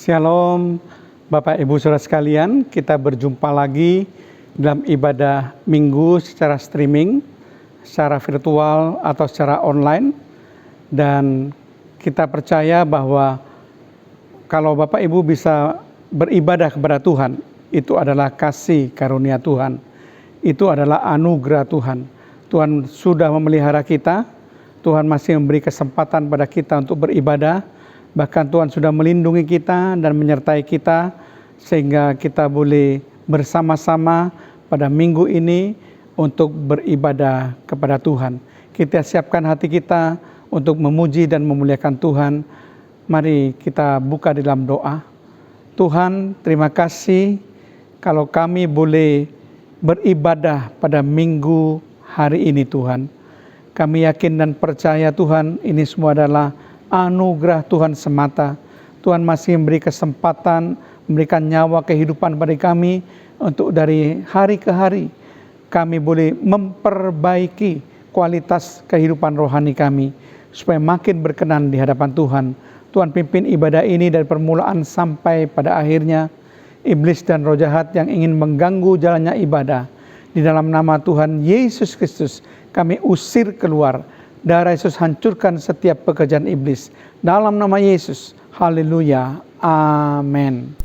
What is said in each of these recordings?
Shalom Bapak Ibu Saudara sekalian, kita berjumpa lagi dalam ibadah minggu secara streaming, secara virtual atau secara online. Dan kita percaya bahwa kalau Bapak Ibu bisa beribadah kepada Tuhan, itu adalah kasih karunia Tuhan, itu adalah anugerah Tuhan. Tuhan sudah memelihara kita, Tuhan masih memberi kesempatan pada kita untuk beribadah. Bahkan Tuhan sudah melindungi kita dan menyertai kita sehingga kita boleh bersama-sama pada minggu ini untuk beribadah kepada Tuhan. Kita siapkan hati kita untuk memuji dan memuliakan Tuhan. Mari kita buka dalam doa. Tuhan, terima kasih kalau kami boleh beribadah pada minggu hari ini Tuhan. Kami yakin dan percaya Tuhan, ini semua adalah anugerah Tuhan semata. Tuhan masih memberi kesempatan, memberikan nyawa kehidupan pada kami untuk dari hari ke hari kami boleh memperbaiki kualitas kehidupan rohani kami supaya makin berkenan di hadapan Tuhan. Tuhan pimpin ibadah ini dari permulaan sampai pada akhirnya. Iblis dan roh jahat yang ingin mengganggu jalannya ibadah, di dalam nama Tuhan Yesus Kristus kami usir keluar. Darah Yesus hancurkan setiap pekerjaan iblis. Dalam nama Yesus. Haleluya. Amin.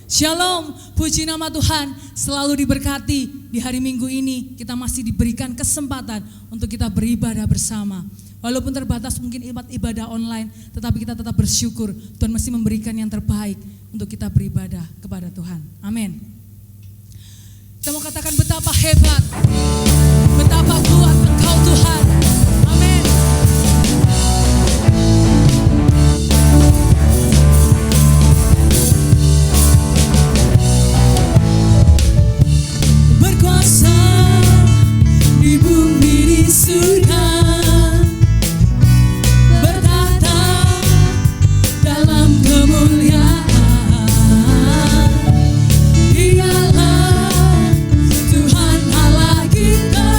Shalom, puji nama Tuhan. Selalu diberkati di hari Minggu ini. Kita masih diberikan kesempatan untuk kita beribadah bersama. Walaupun terbatas mungkin ibadah online, tetapi kita tetap bersyukur. Tuhan masih memberikan yang terbaik untuk kita beribadah kepada Tuhan. Amin. Kita mau katakan betapa hebat, betapa kuat Engkau Tuhan. Amin. Berkuasa di bumi di surga, bertata dalam kemuliaan. Dialah Tuhan Allah kita.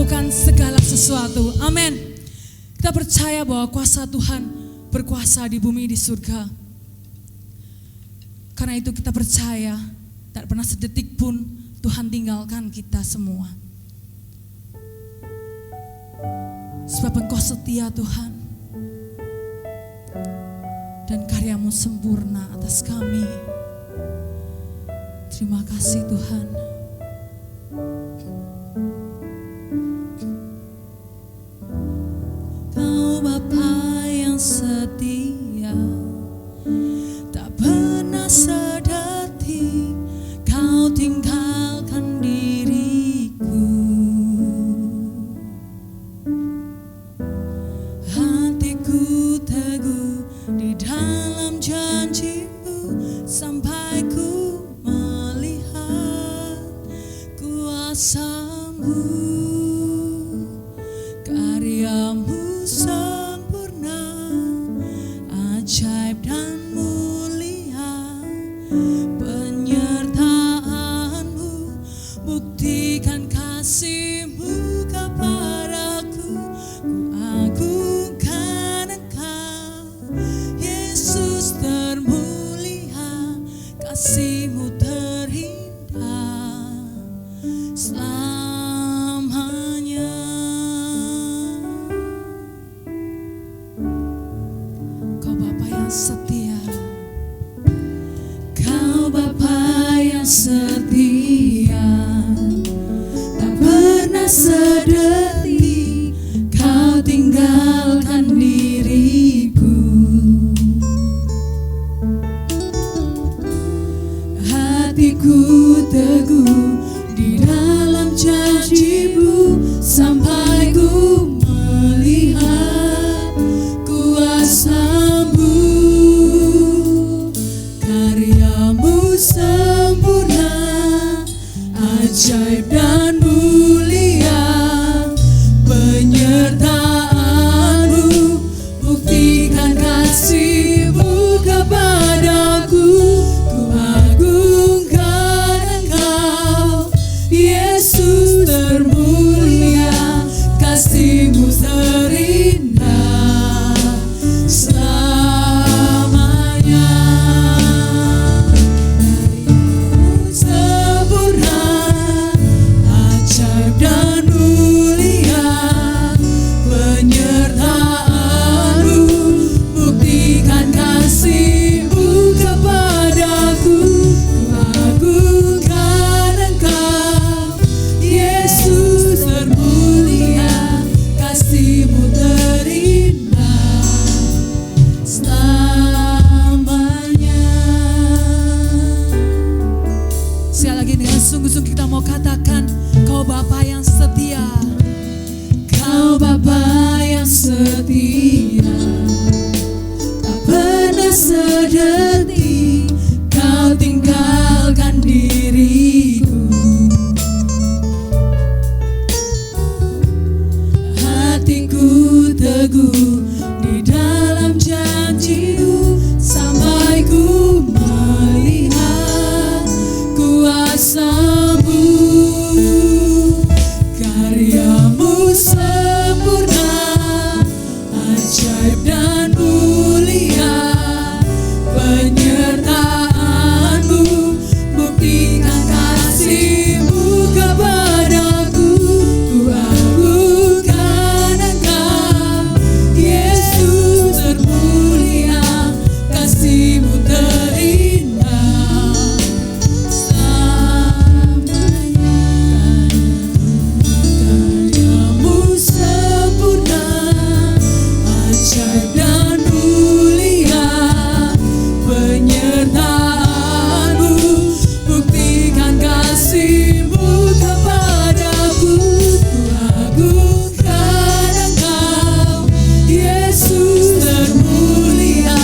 melakukan segala sesuatu. Amin. Kita percaya bahwa kuasa Tuhan berkuasa di bumi, di surga. Karena itu kita percaya tak pernah sedetik pun Tuhan tinggalkan kita semua. Sebab Engkau setia Tuhan, dan karyamu sempurna atas kami. Terima kasih Tuhan. Kau Bapa yang setia, tak pernah sedeti Kau tinggalkan diriku. Hatiku teguh di dalam janji-Mu sampai ku melihat kuasa-Mu, karya-Mu sempurna, ajaib dan mulia. Penyertaan-Mu buktikan kasih-Mu kepadaku. Ku agungkan Engkau, Yesus termulia, kasih-Mu terindah selamanya. Kau Bapa yang setia, Kau Bapa yang setia, tak pernah sedeti Kau tinggalkan diriku. Hatiku teguh di dalam janji-Mu sampai ku melihat kuasa-Mu, karya-Mu sempurna, ajaib dan mulia. Penyertaan-Mu buktikan kasih-Mu kepadaku. Ku agungkan Engkau, Yesus termulia, kasih-Mu terindah selamanya. Karya-Mu sempurna, ajaib dan mulia. Penyertaan-Mu buktikan kasih-Mu kepadaku. Ku agungkan Engkau, Yesus termulia, kasih-Mu terindah selamanya. Sekali lagi dengan sungguh-sungguh kita mau katakan, Kau Bapa yang setia, Kau Bapa yang setia, tak pernah sedeti Kau tinggalkan diriku. Hatiku teguh di dalam janji-Mu sampai ku melihat kuasa-Mu, karya-Mu sempurna, ajaib dan mulia. Penyertaan-Mu buktikan kasih-Mu kepadaku. Ku agungkan Engkau, Yesus termulia, kasih-Mu terindah selamanya. Karya-Mu sempurna, ajaib dan mulia. Penyertaan-Mu buktikan kasih-Mu kepadaku. Ku agungkan Engkau, Yesus termulia,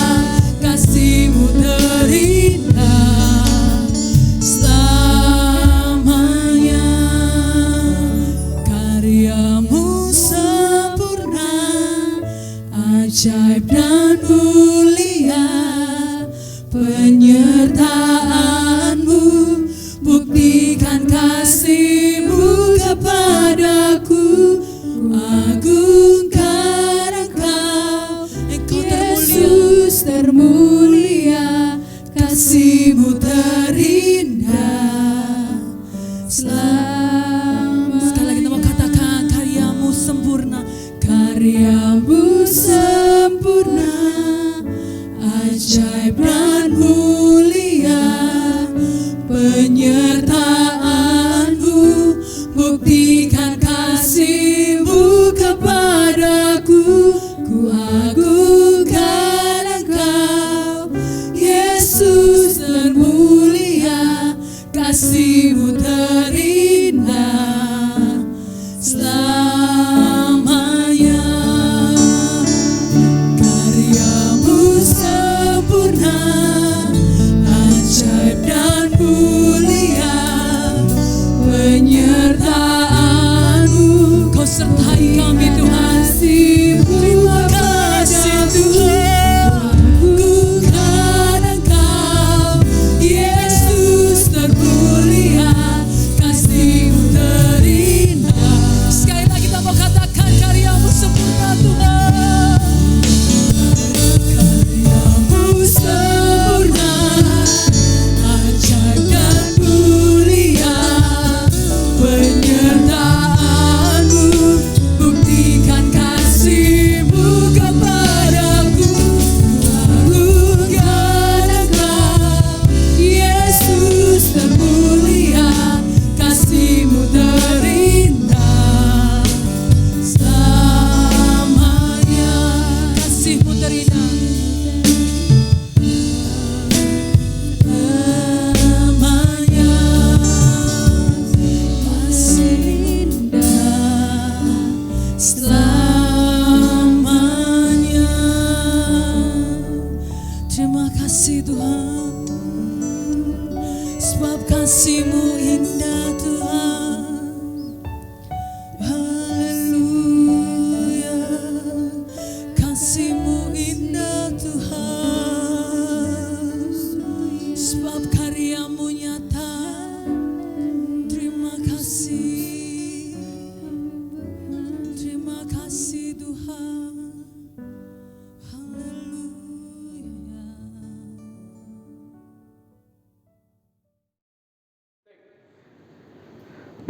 kasih-Mu terindah selamanya. Karya-Mu sempurna, ajaib dan mulia. Penyertaan-Mu buktikan kasih-Mu kepadaku.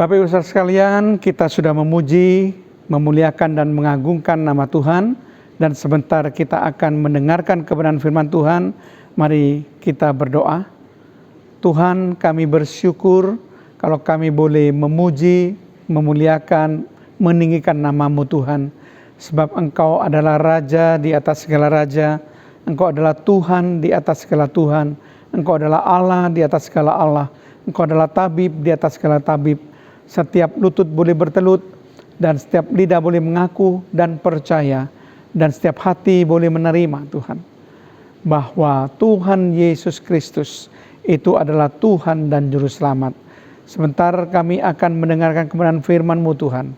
Bapak Ibu saudara sekalian, kita sudah memuji, memuliakan dan mengagungkan nama Tuhan, dan sebentar kita akan mendengarkan kebenaran firman Tuhan. Mari kita berdoa. Tuhan, kami bersyukur kalau kami boleh memuji, memuliakan, meninggikan nama-Mu Tuhan. Sebab Engkau adalah Raja di atas segala Raja, Engkau adalah Tuhan di atas segala Tuhan, Engkau adalah Allah di atas segala Allah, Engkau adalah Tabib di atas segala Tabib. Setiap lutut boleh bertelut, dan setiap lidah boleh mengaku dan percaya, dan setiap hati boleh menerima Tuhan, bahwa Tuhan Yesus Kristus itu adalah Tuhan dan Juru Selamat. Sebentar kami akan mendengarkan kebenaran firman-Mu Tuhan.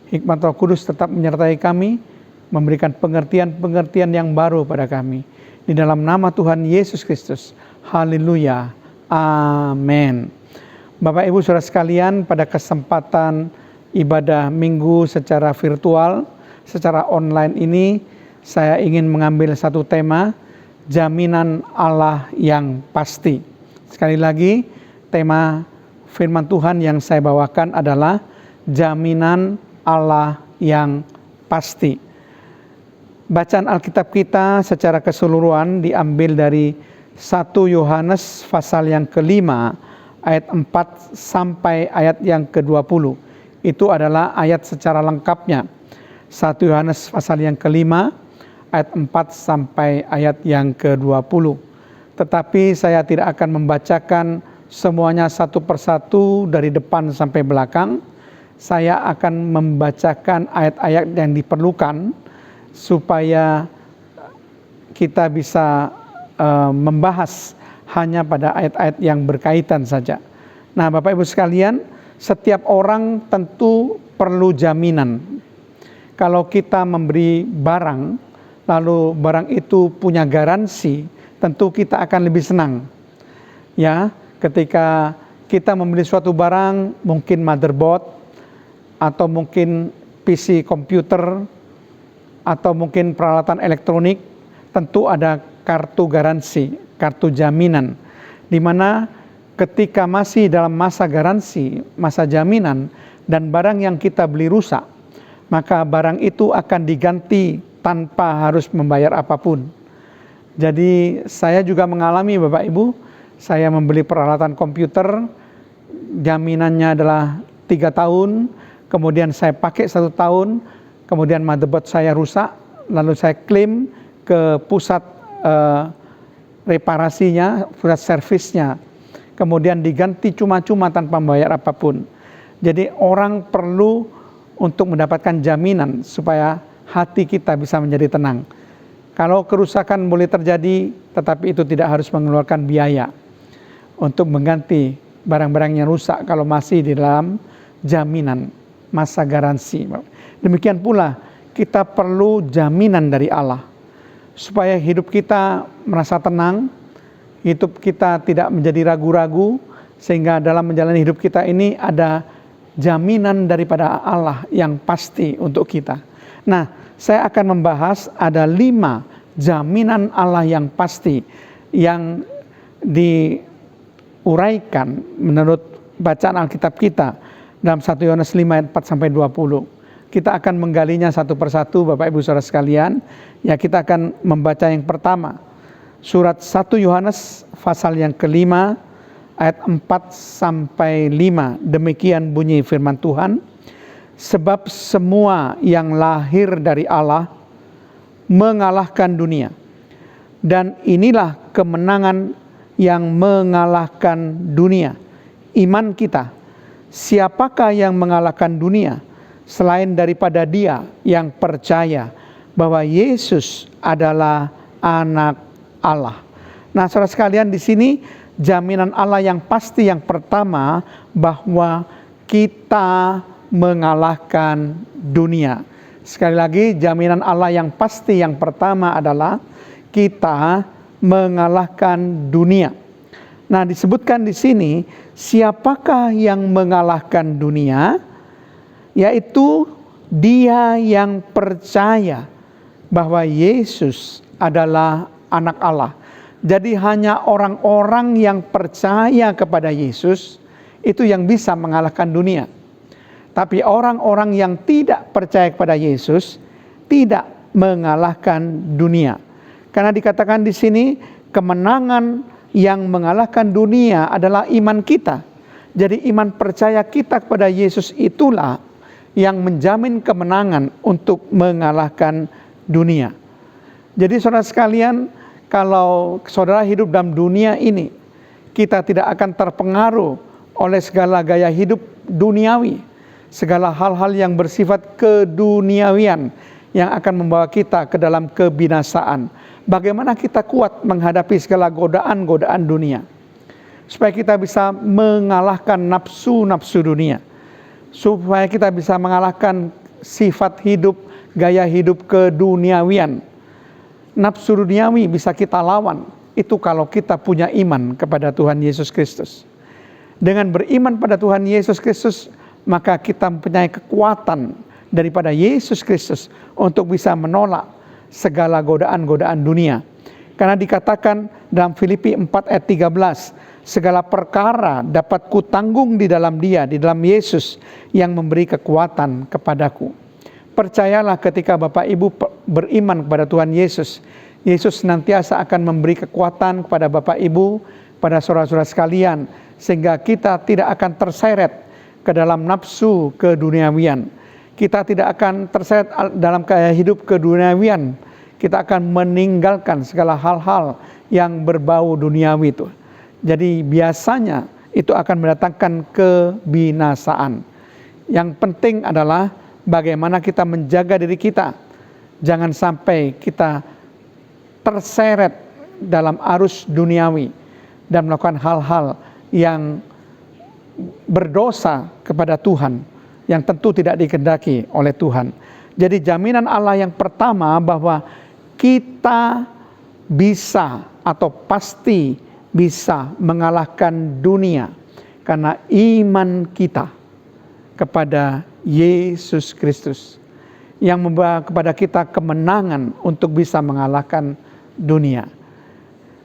Hikmat Roh Kudus tetap menyertai kami, memberikan pengertian-pengertian yang baru pada kami. Di dalam nama Tuhan Yesus Kristus. Haleluya. Amin. Bapak Ibu saudara sekalian, pada kesempatan ibadah minggu secara virtual, secara online ini, saya ingin mengambil satu tema, jaminan Allah yang pasti. Sekali lagi, tema firman Tuhan yang saya bawakan adalah jaminan Allah yang pasti. Bacaan Alkitab kita secara keseluruhan diambil dari 1 Yohanes pasal yang kelima, ayat 4 sampai ayat yang ke-20. Itu adalah ayat secara lengkapnya. 1 Yohanes pasal yang kelima, ayat 4 sampai ayat yang ke-20. Tetapi saya tidak akan membacakan semuanya satu persatu dari depan sampai belakang. Saya akan membacakan ayat-ayat yang diperlukan supaya kita bisa membahas hanya pada ayat-ayat yang berkaitan saja. Nah, Bapak Ibu sekalian, setiap orang tentu perlu jaminan. Kalau kita memberi barang, lalu barang itu punya garansi, tentu kita akan lebih senang. Ya, ketika kita membeli suatu barang, mungkin motherboard, atau mungkin PC komputer, atau mungkin peralatan elektronik, tentu ada kartu garansi, kartu jaminan, di mana ketika masih dalam masa garansi, masa jaminan, dan barang yang kita beli rusak, maka barang itu akan diganti tanpa harus membayar apapun. Jadi saya juga mengalami, Bapak Ibu, saya membeli peralatan komputer, jaminannya adalah 3 tahun, kemudian saya pakai 1 tahun, kemudian motherboard saya rusak, lalu saya klaim ke pusat reparasinya, pusat servisnya, kemudian diganti cuma-cuma tanpa membayar apapun. Jadi orang perlu untuk mendapatkan jaminan supaya hati kita bisa menjadi tenang. Kalau kerusakan boleh terjadi, tetapi itu tidak harus mengeluarkan biaya untuk mengganti barang-barang yang rusak kalau masih di dalam jaminan masa garansi. Demikian pula kita perlu jaminan dari Allah supaya hidup kita merasa tenang, hidup kita tidak menjadi ragu-ragu, sehingga dalam menjalani hidup kita ini ada jaminan daripada Allah yang pasti untuk kita. Nah, saya akan membahas ada 5 jaminan Allah yang pasti yang diuraikan menurut bacaan Alkitab kita dalam 1 Yohanes 5 ayat 4 sampai 20. Kita akan menggalinya satu persatu, Bapak Ibu saudara sekalian. Ya, kita akan membaca yang pertama. Surat 1 Yohanes pasal yang kelima ayat 4 sampai 5. Demikian bunyi firman Tuhan. Sebab semua yang lahir dari Allah mengalahkan dunia. Dan inilah kemenangan yang mengalahkan dunia, iman kita. Siapakah yang mengalahkan dunia selain daripada Dia yang percaya bahwa Yesus adalah anak Allah. Nah, saudara sekalian, di sini jaminan Allah yang pasti yang pertama bahwa kita mengalahkan dunia. Sekali lagi, jaminan Allah yang pasti yang pertama adalah kita mengalahkan dunia. Nah, disebutkan di sini siapakah yang mengalahkan dunia? Yaitu dia yang percaya bahwa Yesus adalah anak Allah. Jadi hanya orang-orang yang percaya kepada Yesus itu yang bisa mengalahkan dunia. Tapi orang-orang yang tidak percaya kepada Yesus tidak mengalahkan dunia. Karena dikatakan di sini kemenangan yang mengalahkan dunia adalah iman kita. Jadi iman percaya kita kepada Yesus itulah yang menjamin kemenangan untuk mengalahkan dunia. Jadi saudara sekalian, kalau saudara hidup dalam dunia ini, kita tidak akan terpengaruh oleh segala gaya hidup duniawi, segala hal-hal yang bersifat keduniawian yang akan membawa kita ke dalam kebinasaan. Bagaimana kita kuat menghadapi segala godaan-godaan dunia, supaya kita bisa mengalahkan nafsu-nafsu dunia, supaya kita bisa mengalahkan sifat hidup, gaya hidup keduniawian. Nafsu duniawi bisa kita lawan, itu kalau kita punya iman kepada Tuhan Yesus Kristus. Dengan beriman pada Tuhan Yesus Kristus, maka kita mempunyai kekuatan daripada Yesus Kristus untuk bisa menolak segala godaan-godaan dunia. Karena dikatakan dalam Filipi 4 ayat 13, segala perkara dapat kutanggung di dalam Dia, di dalam Yesus yang memberi kekuatan kepadaku. Percayalah ketika Bapak Ibu beriman kepada Tuhan Yesus, Yesus senantiasa akan memberi kekuatan kepada Bapak Ibu, pada saudara-saudara sekalian, sehingga kita tidak akan terseret ke dalam nafsu keduniawian. Kita tidak akan terseret dalam gaya hidup keduniawian. Kita akan meninggalkan segala hal-hal yang berbau duniawi itu. Jadi biasanya itu akan mendatangkan kebinasaan. Yang penting adalah bagaimana kita menjaga diri kita. Jangan sampai kita terseret dalam arus duniawi dan melakukan hal-hal yang berdosa kepada Tuhan, yang tentu tidak dikehendaki oleh Tuhan. Jadi jaminan Allah yang pertama bahwa kita bisa atau pasti bisa mengalahkan dunia karena iman kita kepada Yesus Kristus yang membawa kepada kita kemenangan untuk bisa mengalahkan dunia.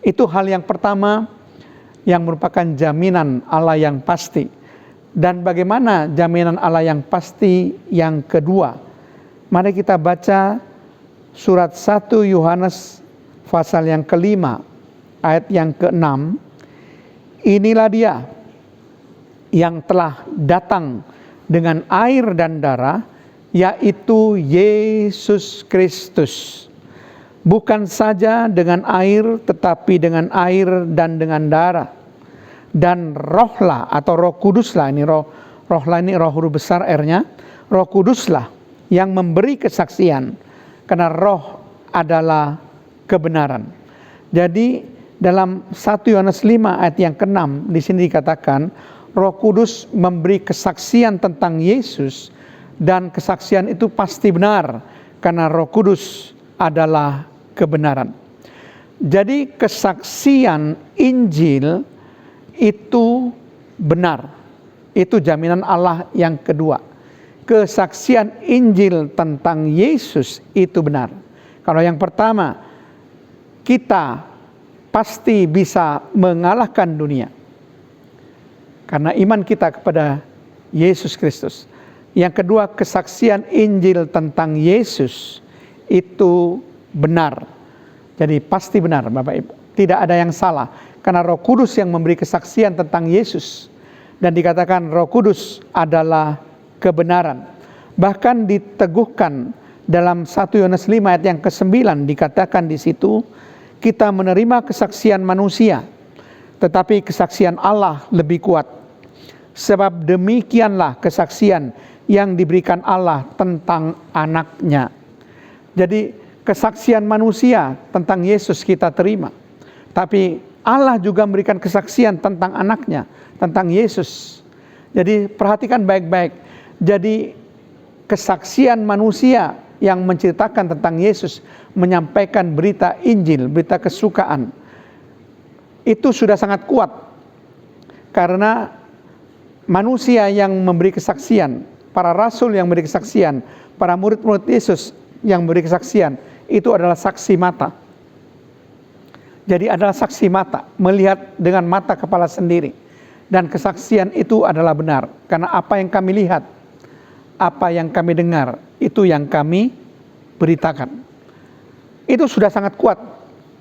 Itu hal yang pertama yang merupakan jaminan Allah yang pasti. Dan bagaimana jaminan Allah yang pasti yang kedua? Mari kita baca surat 1 Yohanes pasal yang kelima ayat yang ke-6. Inilah Dia yang telah datang dengan air dan darah, yaitu Yesus Kristus. Bukan saja dengan air, tetapi dengan air dan dengan darah. Dan rohlah atau roh kuduslah, ini rohlah ini roh huruf besar R-nya, roh kuduslah yang memberi kesaksian, karena roh adalah kebenaran. Jadi dalam 1 Yohanes 5 ayat yang ke-6 di sini dikatakan Roh Kudus memberi kesaksian tentang Yesus, dan kesaksian itu pasti benar karena Roh Kudus adalah kebenaran. Jadi kesaksian Injil itu benar. Itu jaminan Allah yang kedua. Kesaksian Injil tentang Yesus itu benar. Kalau yang pertama, kita pasti bisa mengalahkan dunia karena iman kita kepada Yesus Kristus. Yang kedua, kesaksian Injil tentang Yesus itu benar. Jadi pasti benar Bapak Ibu. Tidak ada yang salah. Karena Roh Kudus yang memberi kesaksian tentang Yesus. Dan dikatakan Roh Kudus adalah kebenaran. Bahkan diteguhkan dalam 1 Yohanes 5 ayat yang ke-9 dikatakan di situ, kita menerima kesaksian manusia, tetapi kesaksian Allah lebih kuat. Sebab demikianlah kesaksian yang diberikan Allah tentang anaknya. Jadi kesaksian manusia tentang Yesus kita terima. Tapi Allah juga memberikan kesaksian tentang anaknya, tentang Yesus. Jadi perhatikan baik-baik. Jadi kesaksian manusia yang menceritakan tentang Yesus, menyampaikan berita Injil, berita kesukaan, itu sudah sangat kuat. Karena manusia yang memberi kesaksian, para rasul yang memberi kesaksian, para murid-murid Yesus yang memberi kesaksian, itu adalah saksi mata. Jadi adalah saksi mata, melihat dengan mata kepala sendiri. Dan kesaksian itu adalah benar, karena apa yang kami lihat, apa yang kami dengar, itu yang kami beritakan. Itu sudah sangat kuat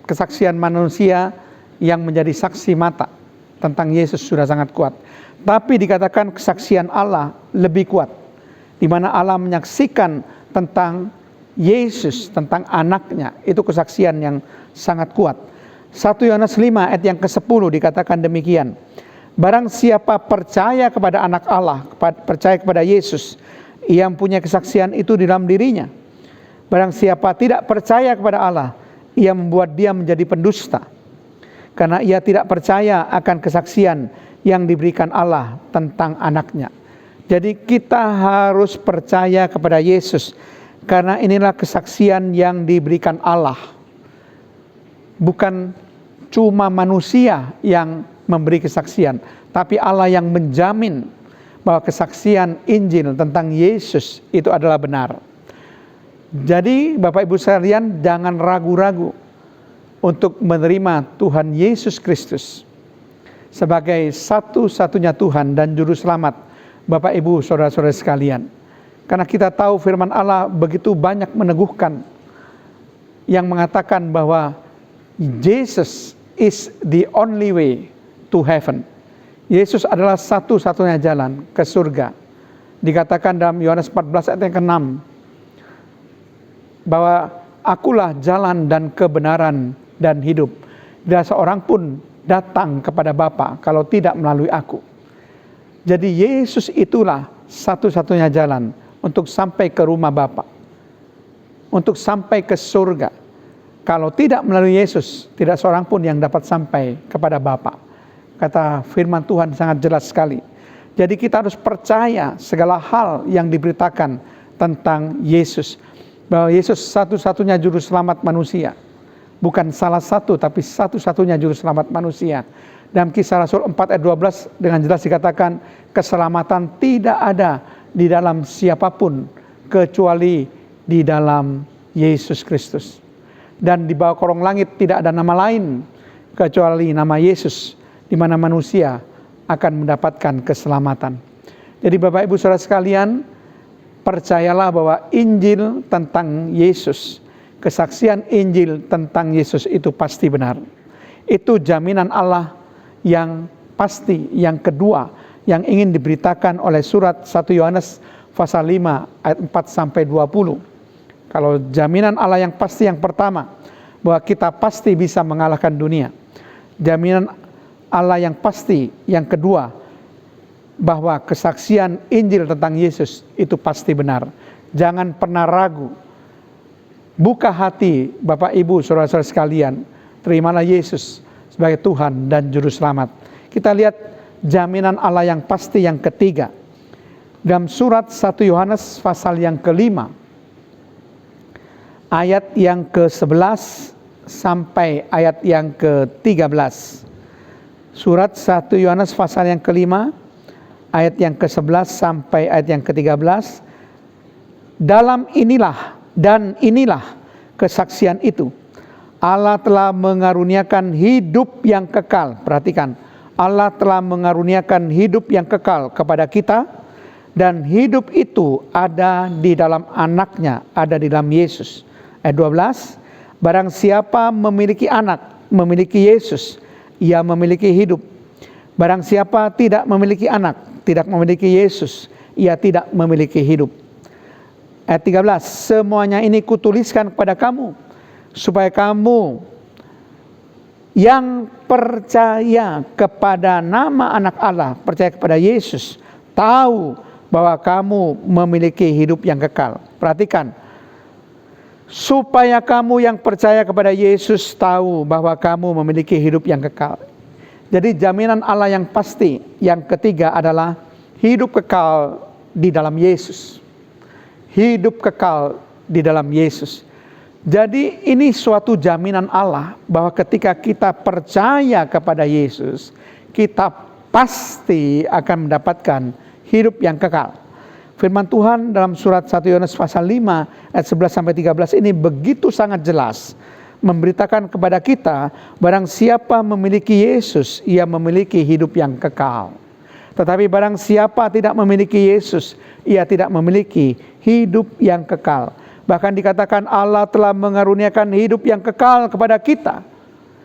kesaksian manusia yang menjadi saksi mata tentang Yesus sudah sangat kuat. Tapi dikatakan kesaksian Allah lebih kuat, di mana Allah menyaksikan tentang Yesus, tentang anaknya. Itu kesaksian yang sangat kuat. 1 Yohanes 5 ayat yang ke-10 dikatakan demikian. Barang siapa percaya kepada anak Allah, percaya kepada Yesus, ia mempunyai kesaksian itu di dalam dirinya. Barang siapa tidak percaya kepada Allah, ia membuat dia menjadi pendusta, karena ia tidak percaya akan kesaksian yang diberikan Allah tentang anaknya. Jadi kita harus percaya kepada Yesus, karena inilah kesaksian yang diberikan Allah. Bukan cuma manusia yang memberi kesaksian, tapi Allah yang menjamin bahwa kesaksian Injil tentang Yesus itu adalah benar. Jadi Bapak Ibu sekalian, jangan ragu-ragu untuk menerima Tuhan Yesus Kristus sebagai satu-satunya Tuhan dan Juru Selamat Bapak Ibu saudara-saudara sekalian. Karena kita tahu firman Allah begitu banyak meneguhkan yang mengatakan bahwa Jesus is the only way to heaven. Yesus adalah satu-satunya jalan ke surga. Dikatakan dalam Yohanes 14 ayat yang ke-6 bahwa akulah jalan dan kebenaran dan hidup. Tidak seorang pun datang kepada Bapa kalau tidak melalui aku. Jadi Yesus itulah satu-satunya jalan untuk sampai ke rumah Bapa, untuk sampai ke surga. Kalau tidak melalui Yesus, tidak seorang pun yang dapat sampai kepada Bapa. Kata firman Tuhan sangat jelas sekali. Jadi kita harus percaya segala hal yang diberitakan tentang Yesus. Bahwa Yesus satu-satunya juru selamat manusia. Bukan salah satu, tapi satu-satunya juru selamat manusia. Dalam Kisah Rasul 4 ayat 12 dengan jelas dikatakan, keselamatan tidak ada di dalam siapapun kecuali di dalam Yesus Kristus. Dan di bawah kolong langit tidak ada nama lain kecuali nama Yesus, di mana manusia akan mendapatkan keselamatan. Jadi Bapak Ibu Saudara sekalian, percayalah bahwa Injil tentang Yesus, kesaksian Injil tentang Yesus itu pasti benar. Itu jaminan Allah yang pasti, yang kedua, yang ingin diberitakan oleh surat 1 Yohanes pasal 5 ayat 4 sampai 20. Kalau jaminan Allah yang pasti yang pertama, bahwa kita pasti bisa mengalahkan dunia. Jaminan Allah yang pasti yang kedua, bahwa kesaksian Injil tentang Yesus itu pasti benar. Jangan pernah ragu. Buka hati Bapak Ibu saudara-saudara sekalian. Terimalah Yesus sebagai Tuhan dan Juru Selamat. Kita lihat jaminan Allah yang pasti yang ketiga. Dalam surat 1 Yohanes pasal yang ke-5. Ayat yang ke-11 sampai ayat yang ke-13. Surat 1 Yohanes pasal yang ke-5. Ayat yang ke-11 sampai ayat yang ke-13. Dalam inilah dan inilah kesaksian itu. Allah telah mengaruniakan hidup yang kekal. Perhatikan, Allah telah mengaruniakan hidup yang kekal kepada kita. Dan hidup itu ada di dalam anaknya, ada di dalam Yesus. Ayat 12, barang siapa memiliki anak, memiliki Yesus, ia memiliki hidup. Barang siapa tidak memiliki anak, tidak memiliki Yesus, ia tidak memiliki hidup. Ayat 13, semuanya ini kutuliskan kepada kamu, supaya kamu yang percaya kepada nama anak Allah, percaya kepada Yesus, tahu bahwa kamu memiliki hidup yang kekal. Perhatikan, supaya kamu yang percaya kepada Yesus tahu bahwa kamu memiliki hidup yang kekal. Jadi jaminan Allah yang pasti yang ketiga adalah hidup kekal di dalam Yesus. Hidup kekal di dalam Yesus. Jadi ini suatu jaminan Allah bahwa ketika kita percaya kepada Yesus, kita pasti akan mendapatkan hidup yang kekal. Firman Tuhan dalam surat 1 Yohanes pasal 5 ayat 11 sampai 13 ini begitu sangat jelas memberitakan kepada kita, barang siapa memiliki Yesus, ia memiliki hidup yang kekal. Tetapi barang siapa tidak memiliki Yesus, ia tidak memiliki hidup yang kekal. Bahkan dikatakan Allah telah mengaruniakan hidup yang kekal kepada kita,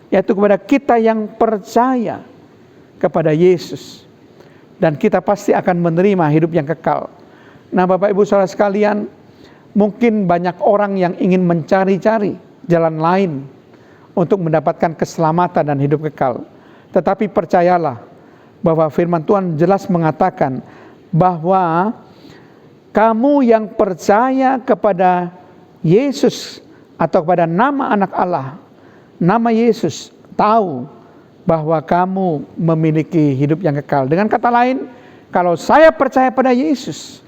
yaitu kepada kita yang percaya kepada Yesus. Dan kita pasti akan menerima hidup yang kekal. Nah, Bapak Ibu Saudara sekalian, mungkin banyak orang yang ingin mencari-cari jalan lain untuk mendapatkan keselamatan dan hidup kekal. Tetapi percayalah bahwa firman Tuhan jelas mengatakan bahwa kamu yang percaya kepada Yesus atau kepada nama anak Allah, nama Yesus, tahu bahwa kamu memiliki hidup yang kekal. Dengan kata lain, kalau saya percaya pada Yesus,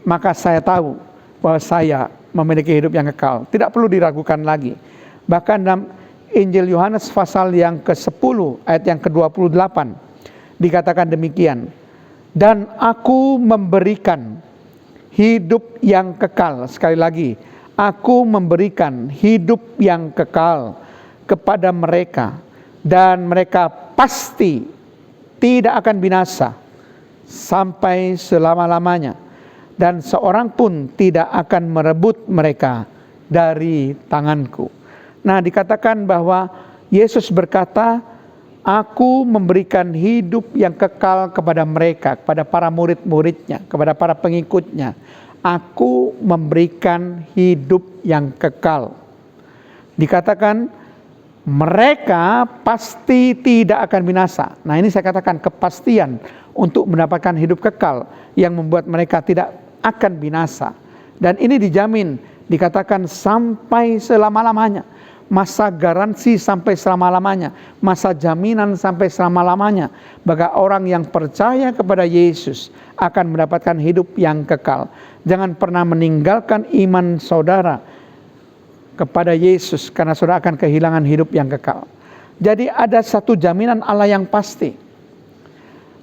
maka saya tahu bahwa saya memiliki hidup yang kekal. Tidak perlu diragukan lagi. Bahkan dalam Injil Yohanes pasal yang ke-10 ayat yang ke-28 dikatakan demikian. Dan aku memberikan hidup yang kekal. Sekali lagi, aku memberikan hidup yang kekal kepada mereka, dan mereka pasti tidak akan binasa sampai selama-lamanya, dan seorang pun tidak akan merebut mereka dari tanganku. Nah, dikatakan bahwa Yesus berkata, aku memberikan hidup yang kekal kepada mereka, kepada para murid-muridnya, kepada para pengikutnya. Aku memberikan hidup yang kekal. Dikatakan mereka pasti tidak akan binasa. Nah, ini saya katakan kepastian untuk mendapatkan hidup kekal yang membuat mereka tidak akan binasa. Dan ini dijamin, dikatakan sampai selama-lamanya. Masa garansi sampai selama-lamanya, masa jaminan sampai selama-lamanya, bagi orang yang percaya kepada Yesus akan mendapatkan hidup yang kekal. Jangan pernah meninggalkan iman saudara kepada Yesus, karena saudara akan kehilangan hidup yang kekal. Jadi ada satu jaminan Allah yang pasti,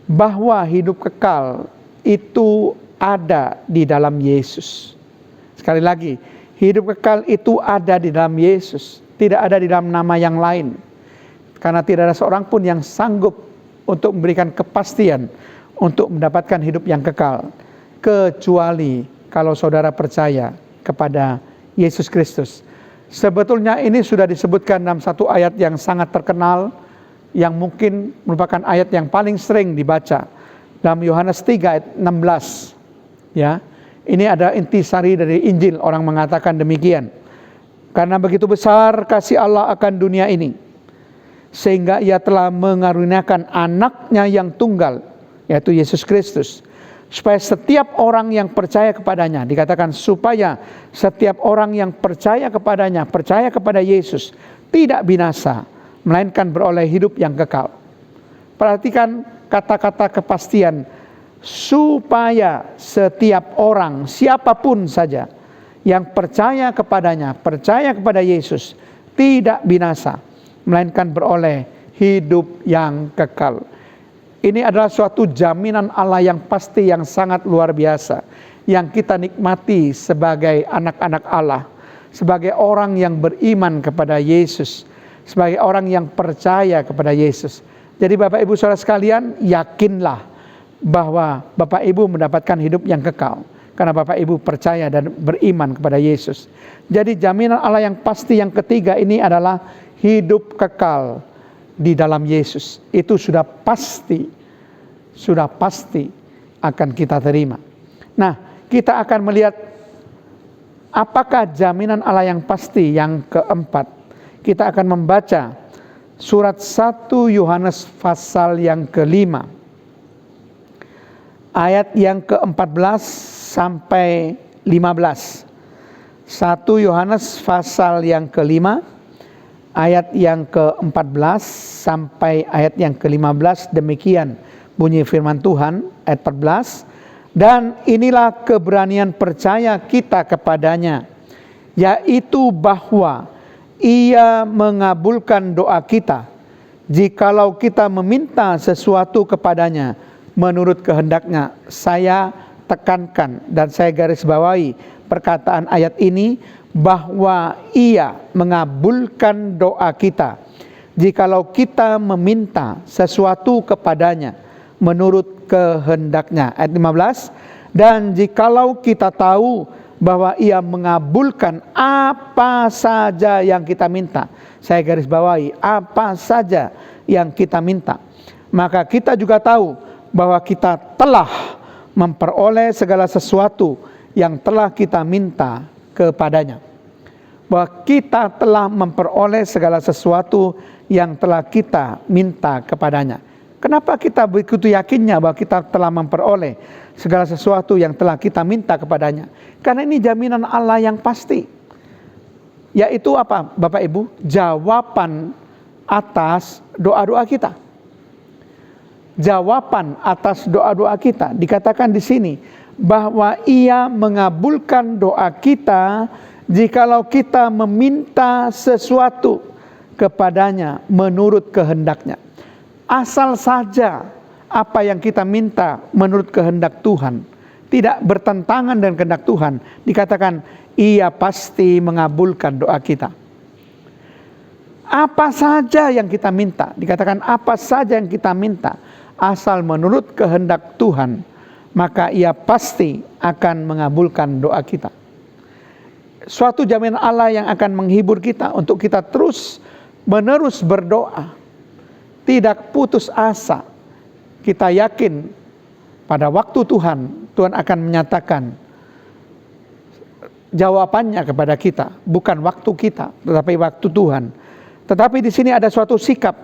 bahwa hidup kekal itu ada di dalam Yesus. Sekali lagi, hidup kekal itu ada di dalam Yesus. Tidak ada di dalam nama yang lain. Karena tidak ada seorang pun yang sanggup untuk memberikan kepastian untuk mendapatkan hidup yang kekal, kecuali kalau saudara percaya kepada Yesus Kristus. Sebetulnya ini sudah disebutkan dalam satu ayat yang sangat terkenal, yang mungkin merupakan ayat yang paling sering dibaca, dalam Yohanes 3 ayat 16. Ya, ini ada intisari dari Injil, orang mengatakan demikian. Karena begitu besar kasih Allah akan dunia ini, sehingga ia telah mengaruniakan anaknya yang tunggal, yaitu Yesus Kristus, supaya setiap orang yang percaya kepadanya, dikatakan supaya setiap orang yang percaya kepadanya, percaya kepada Yesus, tidak binasa, melainkan beroleh hidup yang kekal. Perhatikan kata-kata kepastian, supaya setiap orang, siapapun saja, yang percaya kepadanya, percaya kepada Yesus, tidak binasa, melainkan beroleh hidup yang kekal. Ini adalah suatu jaminan Allah yang pasti, yang sangat luar biasa, yang kita nikmati sebagai anak-anak Allah, sebagai orang yang beriman kepada Yesus, sebagai orang yang percaya kepada Yesus. Jadi Bapak Ibu Saudara sekalian, yakinlah bahwa Bapak Ibu mendapatkan hidup yang kekal, karena Bapak Ibu percaya dan beriman kepada Yesus. Jadi jaminan Allah yang pasti yang ketiga ini adalah hidup kekal di dalam Yesus. Itu sudah pasti akan kita terima. Nah, kita akan melihat apakah jaminan Allah yang pasti yang keempat. Kita akan membaca surat 1 Yohanes pasal yang ke-5. Ayat yang ke-14 sampai 15. 1 Yohanes pasal yang ke-5 ayat yang ke-14 sampai ayat yang ke-15, demikian bunyi firman Tuhan ayat 14. Dan inilah keberanian percaya kita kepadanya, yaitu bahwa Ia mengabulkan doa kita jikalau kita meminta sesuatu kepadanya menurut kehendaknya. Saya tekankan dan saya garis bawahi perkataan ayat ini, bahwa Ia mengabulkan doa kita jikalau kita meminta sesuatu kepadanya menurut menurut kehendaknya. Ayat 15, dan jikalau kita tahu bahwa Ia mengabulkan apa saja yang kita minta. Saya garis bawahi, apa saja yang kita minta. Maka kita juga tahu bahwa kita telah memperoleh segala sesuatu yang telah kita minta kepadanya. Bahwa kita telah memperoleh segala sesuatu yang telah kita minta kepadanya. Kenapa kita begitu yakinnya bahwa kita telah memperoleh segala sesuatu yang telah kita minta kepadanya? Karena ini jaminan Allah yang pasti. Yaitu apa, Bapak Ibu? Jawaban atas doa-doa kita. Jawaban atas doa-doa kita. Dikatakan di sini bahwa Ia mengabulkan doa kita jikalau kita meminta sesuatu kepadanya menurut kehendaknya. Asal saja apa yang kita minta menurut kehendak Tuhan, tidak bertentangan dengan kehendak Tuhan, dikatakan Ia pasti mengabulkan doa kita. Apa saja yang kita minta, dikatakan apa saja yang kita minta, asal menurut kehendak Tuhan, maka Ia pasti akan mengabulkan doa kita. Suatu jaminan Allah yang akan menghibur kita untuk kita terus menerus berdoa, tidak putus asa. Kita yakin pada waktu Tuhan akan menyatakan jawabannya kepada kita, bukan waktu kita, tetapi waktu Tuhan. Tetapi di sini ada suatu sikap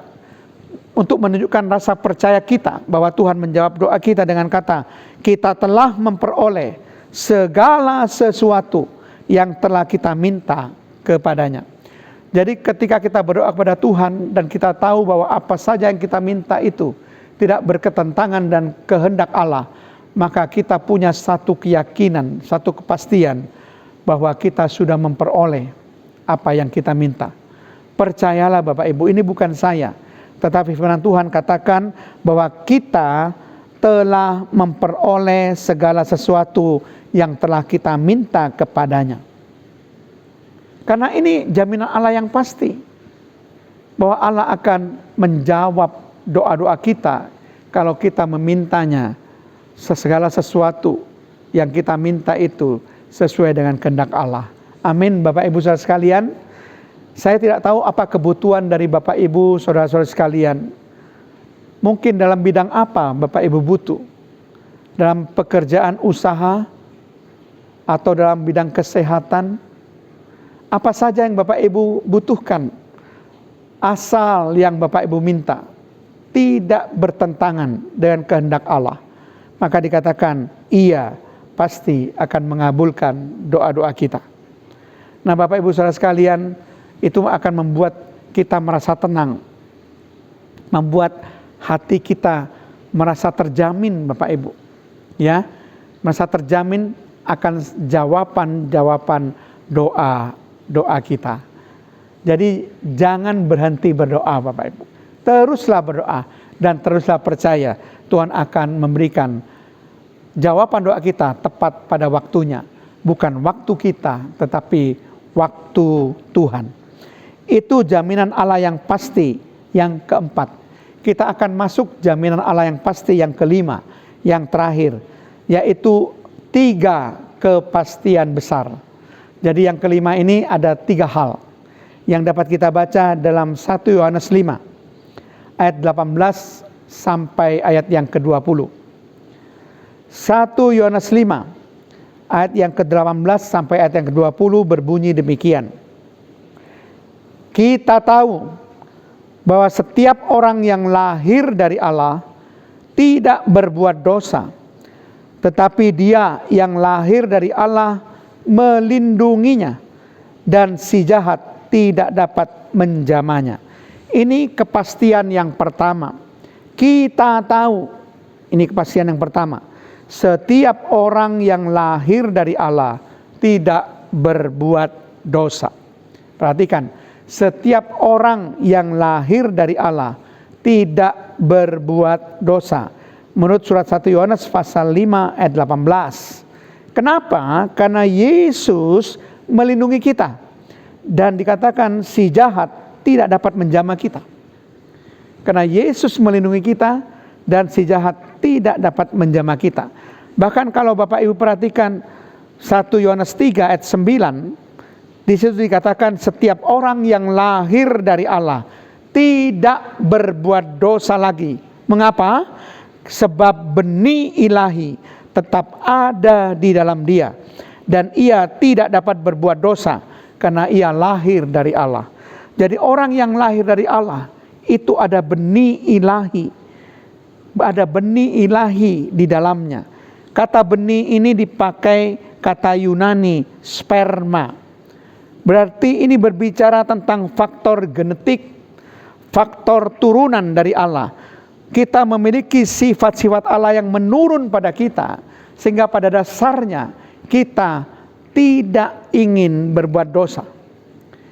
untuk menunjukkan rasa percaya kita bahwa Tuhan menjawab doa kita dengan kata, kita telah memperoleh segala sesuatu yang telah kita minta kepadanya. Jadi ketika kita berdoa kepada Tuhan dan kita tahu bahwa apa saja yang kita minta itu tidak berketentangan dan kehendak Allah, maka kita punya satu keyakinan, satu kepastian bahwa kita sudah memperoleh apa yang kita minta. Percayalah Bapak Ibu, ini bukan saya, tetapi firman Tuhan katakan bahwa kita telah memperoleh segala sesuatu yang telah kita minta kepadanya. Karena ini jaminan Allah yang pasti, bahwa Allah akan menjawab doa-doa kita kalau kita memintanya segala sesuatu yang kita minta itu sesuai dengan kehendak Allah. Amin. Bapak Ibu saudara sekalian, saya tidak tahu apa kebutuhan dari Bapak Ibu saudara-saudara sekalian. Mungkin dalam bidang apa Bapak Ibu butuh? Dalam pekerjaan usaha atau dalam bidang kesehatan? Apa saja yang Bapak Ibu butuhkan? Asal yang Bapak Ibu minta tidak bertentangan dengan kehendak Allah, maka dikatakan Ia pasti akan mengabulkan doa-doa kita. Nah Bapak Ibu saudara sekalian, itu akan membuat kita merasa tenang, membuat hati kita merasa terjamin Bapak Ibu, ya, merasa terjamin akan jawaban doa kita. Jadi jangan berhenti berdoa Bapak Ibu, teruslah berdoa dan teruslah percaya Tuhan akan memberikan jawaban doa kita tepat pada waktunya, bukan waktu kita tetapi waktu Tuhan. Itu jaminan Allah yang pasti. Yang keempat, kita akan masuk jaminan Allah yang pasti yang kelima, yang terakhir, yaitu 3 kepastian besar. Jadi yang kelima ini ada 3 hal yang dapat kita baca dalam 1 Yohanes 5 ayat 18 sampai ayat yang ke-20. 1 Yohanes 5 ayat yang ke-18 sampai ayat yang ke-20 berbunyi demikian. Kita tahu bahwa setiap orang yang lahir dari Allah tidak berbuat dosa, tetapi dia yang lahir dari Allah melindunginya, dan si jahat tidak dapat menjamahnya. Ini kepastian yang pertama. Kita tahu, ini kepastian yang pertama, setiap orang yang lahir dari Allah tidak berbuat dosa. Perhatikan, setiap orang yang lahir dari Allah tidak berbuat dosa. Menurut surat 1 Yohanes pasal 5 ayat 18. Kenapa? Karena Yesus melindungi kita. Dan dikatakan si jahat tidak dapat menjamah kita. Karena Yesus melindungi kita dan si jahat tidak dapat menjamah kita. Bahkan kalau Bapak Ibu perhatikan 1 Yohanes 3 ayat 9, di situ dikatakan setiap orang yang lahir dari Allah tidak berbuat dosa lagi. Mengapa? Sebab benih ilahi tetap ada di dalam dia, dan ia tidak dapat berbuat dosa karena ia lahir dari Allah. Jadi orang yang lahir dari Allah itu ada benih ilahi. Ada benih ilahi di dalamnya. Kata benih ini dipakai kata Yunani sperma. Berarti ini berbicara tentang faktor genetik, faktor turunan dari Allah. Kita memiliki sifat-sifat Allah yang menurun pada kita, sehingga pada dasarnya kita tidak ingin berbuat dosa.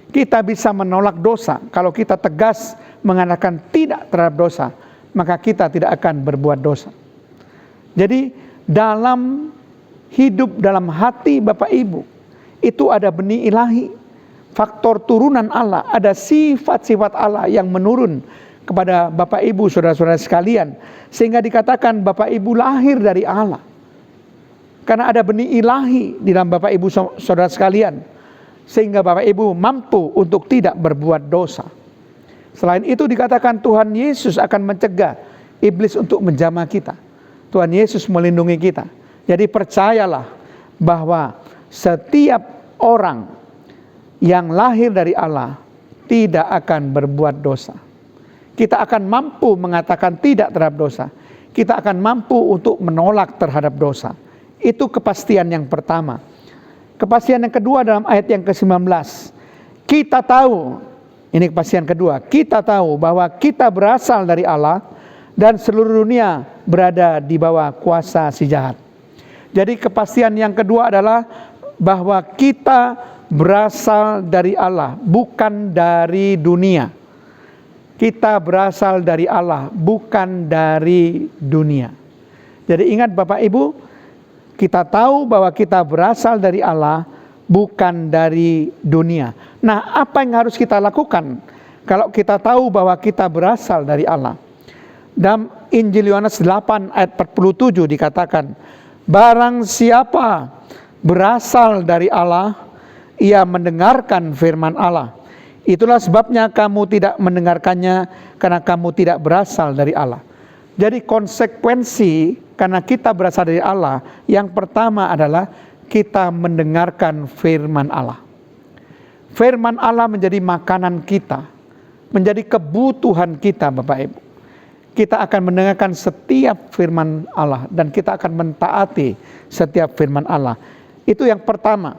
Kita bisa menolak dosa. Kalau kita tegas mengatakan tidak terhadap dosa, maka kita tidak akan berbuat dosa. Jadi dalam hidup, dalam hati Bapak Ibu, itu ada benih ilahi, faktor turunan Allah, ada sifat-sifat Allah yang menurun kepada Bapak Ibu, saudara-saudara sekalian, sehingga dikatakan Bapak Ibu lahir dari Allah. Karena ada benih ilahi di dalam Bapak Ibu, saudara sekalian, sehingga Bapak Ibu mampu untuk tidak berbuat dosa. Selain itu dikatakan Tuhan Yesus akan mencegah iblis untuk menjamah kita. Tuhan Yesus melindungi kita. Jadi percayalah bahwa setiap orang yang lahir dari Allah tidak akan berbuat dosa. Kita akan mampu mengatakan tidak terhadap dosa. Kita akan mampu untuk menolak terhadap dosa. Itu kepastian yang pertama. Kepastian yang kedua dalam ayat yang ke-19. Kita tahu, ini kepastian kedua, kita tahu bahwa kita berasal dari Allah dan seluruh dunia berada di bawah kuasa si jahat. Jadi kepastian yang kedua adalah bahwa kita berasal dari Allah, bukan dari dunia. Kita berasal dari Allah, bukan dari dunia. Jadi ingat Bapak Ibu, kita tahu bahwa kita berasal dari Allah, bukan dari dunia. Nah, apa yang harus kita lakukan kalau kita tahu bahwa kita berasal dari Allah? Dalam Injil Yohanes 8 ayat 47 dikatakan, barang siapa berasal dari Allah, ia mendengarkan firman Allah. Itulah sebabnya kamu tidak mendengarkannya, karena kamu tidak berasal dari Allah. Jadi konsekuensi karena kita berasal dari Allah, yang pertama adalah kita mendengarkan firman Allah. Firman Allah menjadi makanan kita, menjadi kebutuhan kita Bapak Ibu. Kita akan mendengarkan setiap firman Allah dan kita akan mentaati setiap firman Allah. Itu yang pertama,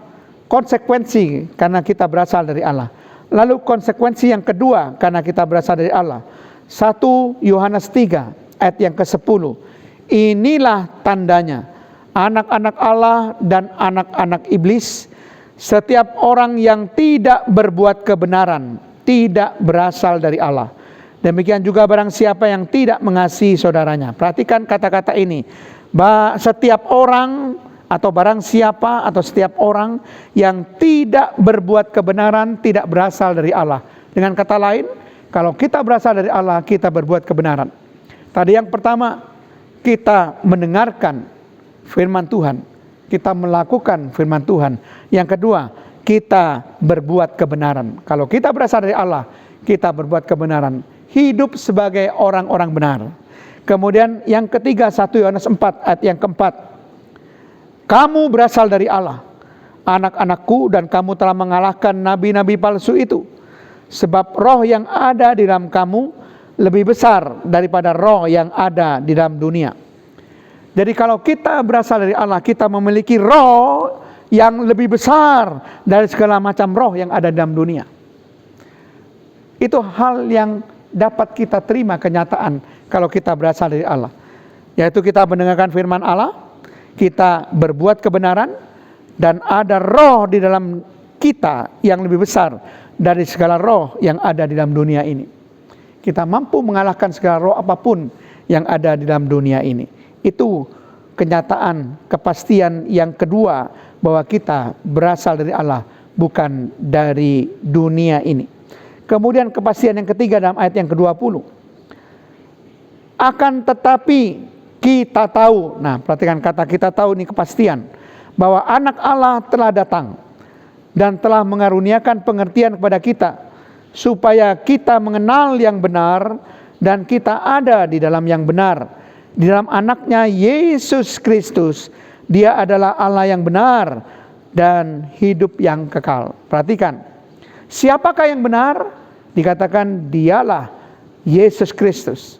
konsekuensi karena kita berasal dari Allah. Lalu konsekuensi yang kedua karena kita berasal dari Allah. 1 Yohanes 3 ayat yang ke-10. Inilah tandanya, anak-anak Allah dan anak-anak iblis. Setiap orang yang tidak berbuat kebenaran tidak berasal dari Allah. Demikian juga barang siapa yang tidak mengasihi saudaranya. Perhatikan kata-kata ini. Setiap orang atau barang siapa atau setiap orang yang tidak berbuat kebenaran tidak berasal dari Allah. Dengan kata lain, kalau kita berasal dari Allah, kita berbuat kebenaran. Tadi yang pertama, kita mendengarkan firman Tuhan, kita melakukan firman Tuhan. Yang kedua, kita berbuat kebenaran. Kalau kita berasal dari Allah, kita berbuat kebenaran, hidup sebagai orang-orang benar. Kemudian yang ketiga, 1 Yohanes 4 ayat yang keempat. Kamu berasal dari Allah, anak-anakku, dan kamu telah mengalahkan nabi-nabi palsu itu. Sebab roh yang ada di dalam kamu lebih besar daripada roh yang ada di dalam dunia. Jadi kalau kita berasal dari Allah, kita memiliki roh yang lebih besar dari segala macam roh yang ada dalam dunia. Itu hal yang dapat kita terima kenyataan kalau kita berasal dari Allah. Yaitu kita mendengarkan firman Allah, kita berbuat kebenaran, dan ada roh di dalam kita yang lebih besar dari segala roh yang ada di dalam dunia ini. Kita mampu mengalahkan segala roh apapun yang ada di dalam dunia ini. Itu kenyataan, kepastian yang kedua bahwa kita berasal dari Allah, bukan dari dunia ini. Kemudian kepastian yang ketiga dalam ayat yang ke-20. Akan tetapi Kita tahu, nah perhatikan kata kita tahu ini kepastian, bahwa anak Allah telah datang dan telah mengaruniakan pengertian kepada kita, supaya kita mengenal yang benar dan kita ada di dalam yang benar. Di dalam anaknya Yesus Kristus, dia adalah Allah yang benar dan hidup yang kekal. Perhatikan, siapakah yang benar? Dikatakan dialah Yesus Kristus.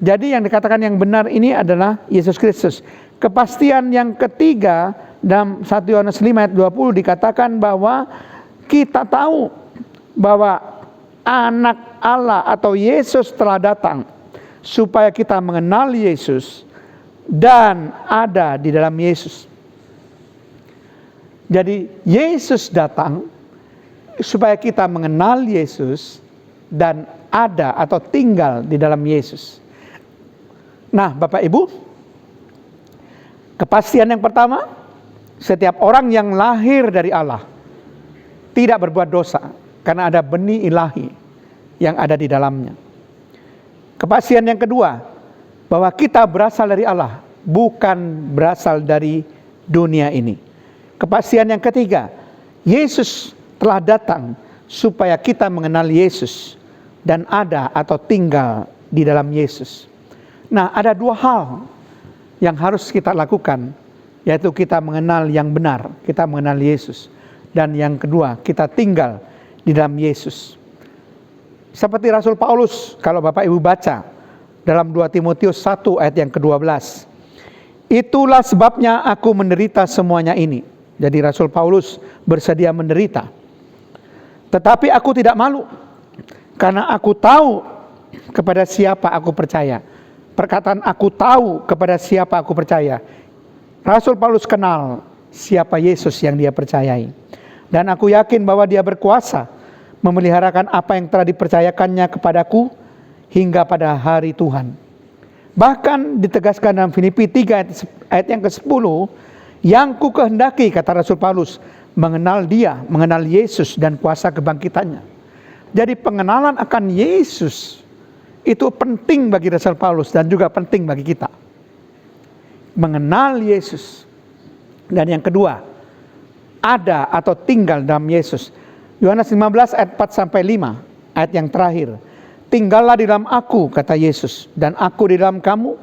Jadi yang dikatakan yang benar ini adalah Yesus Kristus. Kepastian yang ketiga dalam 1 Yohanes 5 ayat 20 dikatakan bahwa kita tahu bahwa anak Allah atau Yesus telah datang supaya kita mengenal Yesus dan ada di dalam Yesus. Jadi Yesus datang supaya kita mengenal Yesus dan ada atau tinggal di dalam Yesus. Nah, Bapak Ibu, kepastian yang pertama, setiap orang yang lahir dari Allah tidak berbuat dosa karena ada benih ilahi yang ada di dalamnya. Kepastian yang kedua, bahwa kita berasal dari Allah, bukan berasal dari dunia ini. Kepastian yang ketiga, Yesus telah datang supaya kita mengenal Yesus dan ada atau tinggal di dalam Yesus. Nah, ada dua hal yang harus kita lakukan, yaitu kita mengenal yang benar, kita mengenal Yesus, dan yang kedua, kita tinggal di dalam Yesus. Seperti Rasul Paulus, kalau Bapak Ibu baca dalam 2 Timotius 1 ayat yang ke-12. Itulah sebabnya aku menderita semuanya ini. Jadi Rasul Paulus bersedia menderita. Tetapi aku tidak malu, karena aku tahu kepada siapa aku percaya. Perkataan aku tahu kepada siapa aku percaya. Rasul Paulus kenal siapa Yesus yang dia percayai. Dan aku yakin bahwa dia berkuasa memeliharakan apa yang telah dipercayakannya kepadaku hingga pada hari Tuhan. Bahkan ditegaskan dalam Filipi 3 ayat yang ke-10, yang ku kehendaki, kata Rasul Paulus, mengenal dia, mengenal Yesus dan kuasa kebangkitannya. Jadi pengenalan akan Yesus itu penting bagi Rasul Paulus dan juga penting bagi kita. Mengenal Yesus. Dan yang kedua, ada atau tinggal dalam Yesus. Yohanes 15 ayat 4-5, ayat yang terakhir. Tinggallah di dalam aku, kata Yesus, dan aku di dalam kamu,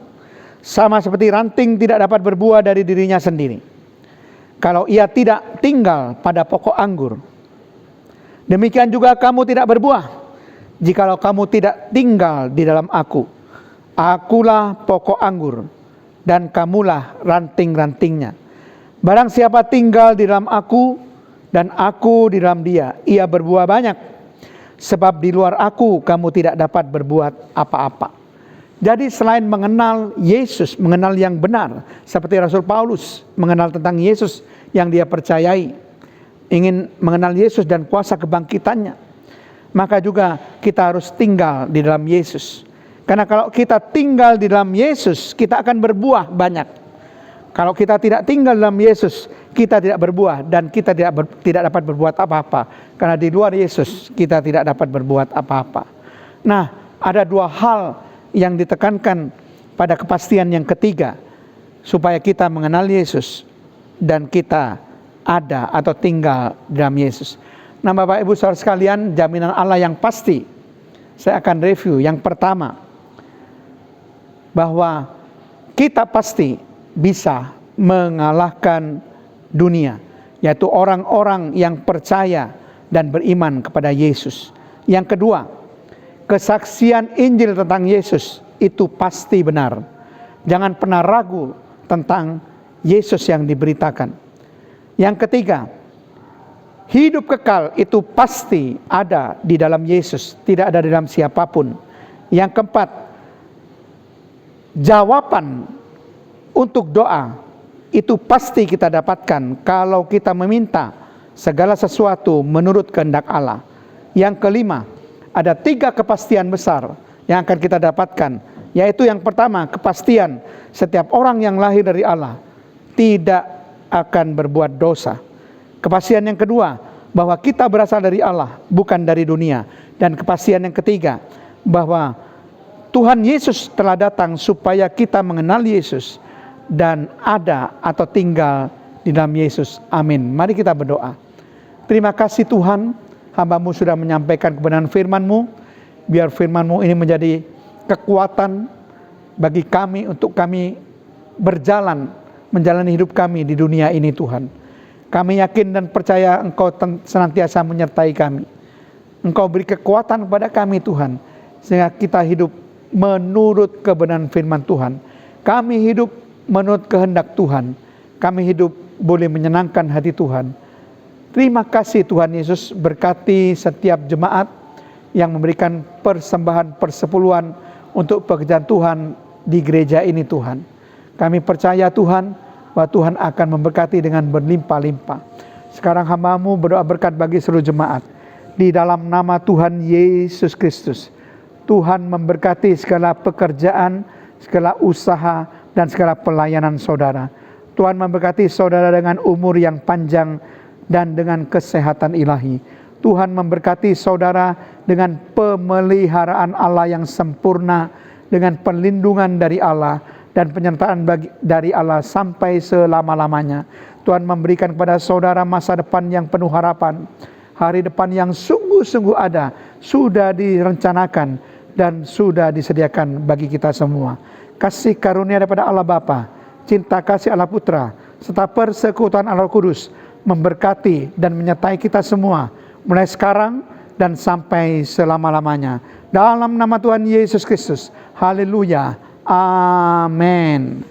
sama seperti ranting tidak dapat berbuah dari dirinya sendiri, kalau ia tidak tinggal pada pokok anggur. Demikian juga kamu tidak berbuah jikalau kamu tidak tinggal di dalam aku. Akulah pokok anggur dan kamulah ranting-rantingnya. Barang siapa tinggal di dalam aku dan aku di dalam dia, ia berbuah banyak. Sebab di luar aku kamu tidak dapat berbuat apa-apa. Jadi selain mengenal Yesus, mengenal yang benar, seperti Rasul Paulus mengenal tentang Yesus yang dia percayai, ingin mengenal Yesus dan kuasa kebangkitannya, maka juga kita harus tinggal di dalam Yesus. Karena kalau kita tinggal di dalam Yesus, kita akan berbuah banyak. Kalau kita tidak tinggal dalam Yesus, kita tidak berbuah dan kita tidak dapat berbuat apa-apa. Karena di luar Yesus, kita tidak dapat berbuat apa-apa. Nah, ada dua hal yang ditekankan pada kepastian yang ketiga, supaya kita mengenal Yesus dan kita ada atau tinggal dalam Yesus. Nah, Bapak Ibu Saudara sekalian, jaminan Allah yang pasti, saya akan review. Yang pertama, bahwa kita pasti bisa mengalahkan dunia, yaitu orang-orang yang percaya dan beriman kepada Yesus. Yang kedua, kesaksian Injil tentang Yesus itu pasti benar. Jangan pernah ragu tentang Yesus yang diberitakan. Yang ketiga, hidup kekal itu pasti ada di dalam Yesus, tidak ada di dalam siapapun. Yang keempat, jawaban untuk doa itu pasti kita dapatkan kalau kita meminta segala sesuatu menurut kehendak Allah. Yang kelima, ada 3 kepastian besar yang akan kita dapatkan, yaitu yang pertama, kepastian setiap orang yang lahir dari Allah tidak akan berbuat dosa. Kepastian yang kedua, bahwa kita berasal dari Allah, bukan dari dunia. Dan kepastian yang ketiga, bahwa Tuhan Yesus telah datang supaya kita mengenal Yesus dan ada atau tinggal di dalam Yesus. Amin. Mari kita berdoa. Terima kasih Tuhan, hamba-Mu sudah menyampaikan kebenaran firman-Mu. Biar firman-Mu ini menjadi kekuatan bagi kami untuk kami berjalan, menjalani hidup kami di dunia ini Tuhan. Kami yakin dan percaya Engkau senantiasa menyertai kami. Engkau beri kekuatan kepada kami Tuhan, sehingga kita hidup menurut kebenaran firman Tuhan. Kami hidup menurut kehendak Tuhan. Kami hidup boleh menyenangkan hati Tuhan. Terima kasih Tuhan Yesus, berkati setiap jemaat yang memberikan persembahan persepuluhan untuk pekerjaan Tuhan di gereja ini Tuhan. Kami percaya Tuhan bahwa Tuhan akan memberkati dengan berlimpah-limpah. Sekarang hamba-Mu berdoa berkat bagi seluruh jemaat. Di dalam nama Tuhan Yesus Kristus, Tuhan memberkati segala pekerjaan, segala usaha, dan segala pelayanan saudara. Tuhan memberkati saudara dengan umur yang panjang dan dengan kesehatan ilahi. Tuhan memberkati saudara dengan pemeliharaan Allah yang sempurna, dengan perlindungan dari Allah dan penyertaan dari Allah sampai selama-lamanya. Tuhan memberikan kepada saudara masa depan yang penuh harapan, hari depan yang sungguh-sungguh ada, sudah direncanakan dan sudah disediakan bagi kita semua. Kasih karunia daripada Allah Bapa, cinta kasih Allah Putra, serta persekutuan Allah Kudus memberkati dan menyertai kita semua mulai sekarang dan sampai selama-lamanya. Dalam nama Tuhan Yesus Kristus. Haleluya. Amin.